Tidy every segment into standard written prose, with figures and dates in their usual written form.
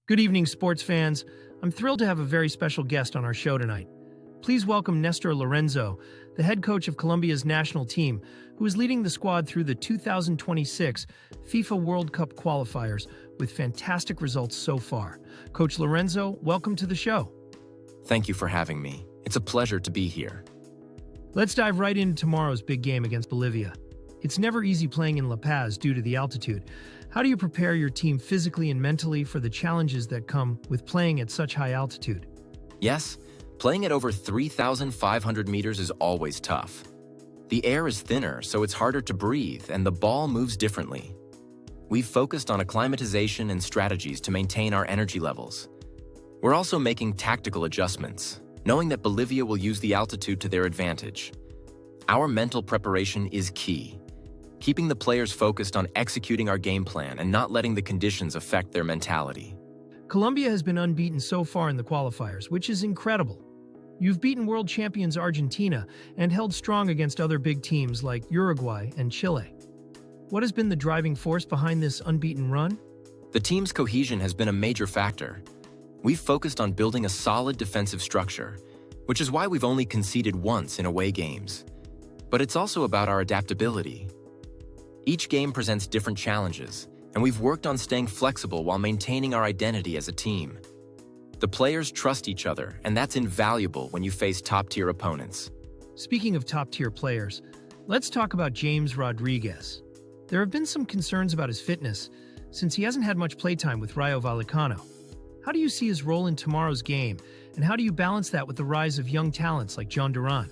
Good evening, sports fans. I'm thrilled to have a very special guest on our show tonight. Please welcome Néstor Lorenzo, the head coach of Colombia's national team, who is leading the squad through the 2026 FIFA World Cup qualifiers with fantastic results so far. Coach Lorenzo, welcome to the show. Thank you for having me. It's a pleasure to be here. Let's dive right into tomorrow's big game against Bolivia. It's never easy playing in La Paz due to the altitude. How do you prepare your team physically and mentally for the challenges that come with playing at such high altitude? Yes, playing at over 3,500 meters is always tough. The air is thinner, so it's harder to breathe, and the ball moves differently. We've focused on acclimatization and strategies to maintain our energy levels. We're also making tactical adjustments, knowing that Bolivia will use the altitude to their advantage. Our mental preparation is key, keeping the players focused on executing our game plan and not letting the conditions affect their mentality. Colombia has been unbeaten so far in the qualifiers, which is incredible. You've beaten world champions Argentina and held strong against other big teams like Uruguay and Chile. What has been the driving force behind this unbeaten run? The team's cohesion has been a major factor. We've focused on building a solid defensive structure, which is why we've only conceded once in away games. But it's also about our adaptability. Each game presents different challenges, and we've worked on staying flexible while maintaining our identity as a team. The players trust each other, and that's invaluable when you face top-tier opponents. Speaking of top-tier players, let's talk about James Rodriguez. There have been some concerns about his fitness, since he hasn't had much playtime with Rayo Vallecano. How do you see his role in tomorrow's game, and how do you balance that with the rise of young talents like John Duran?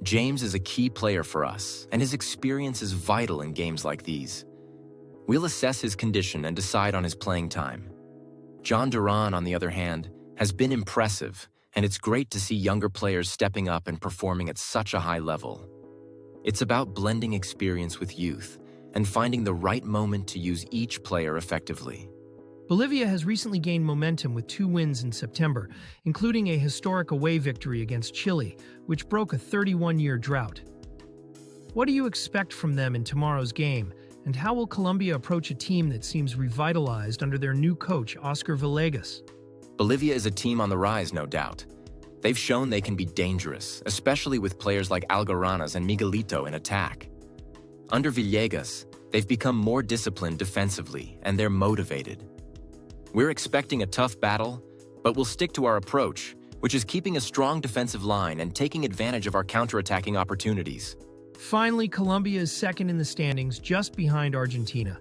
James is a key player for us, and his experience is vital in games like these. We'll assess his condition and decide on his playing time. John Duran, on the other hand, has been impressive, and it's great to see younger players stepping up and performing at such a high level. It's about blending experience with youth and finding the right moment to use each player effectively. Bolivia has recently gained momentum with 2 wins in September, including a historic away victory against Chile, which broke a 31-year drought. What do you expect from them in tomorrow's game, and how will Colombia approach a team that seems revitalized under their new coach, Oscar Villegas? Bolivia is a team on the rise, no doubt. They've shown they can be dangerous, especially with players like Algaranas and Miguelito in attack. Under Villegas, they've become more disciplined defensively, and they're motivated. We're expecting a tough battle, but we'll stick to our approach, which is keeping a strong defensive line and taking advantage of our counterattacking opportunities. Finally, Colombia is second in the standings, just behind Argentina.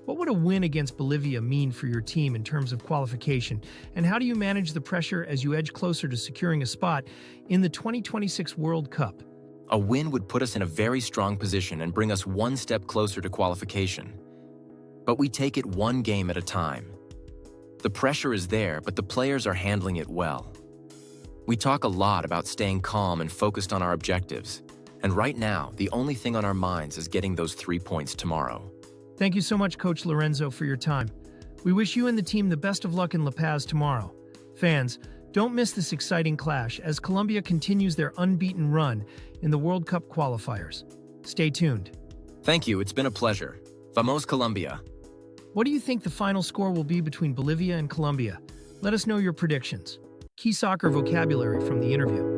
What would a win against Bolivia mean for your team in terms of qualification, and how do you manage the pressure as you edge closer to securing a spot in the 2026 World Cup? A win would put us in a very strong position and bring us one step closer to qualification. But we take it one game at a time. The pressure is there, but the players are handling it well. We talk a lot about staying calm and focused on our objectives, and right now, the only thing on our minds is getting those 3 points tomorrow. Thank you so much, Coach Lorenzo, for your time. We wish you and the team the best of luck in La Paz tomorrow. Fans, don't miss this exciting clash as Colombia continues their unbeaten run in the World Cup qualifiers. Stay tuned. Thank you, it's been a pleasure. Vamos, Colombia. What do you think the final score will be between Bolivia and Colombia? Let us know your predictions. Key soccer vocabulary from the interview.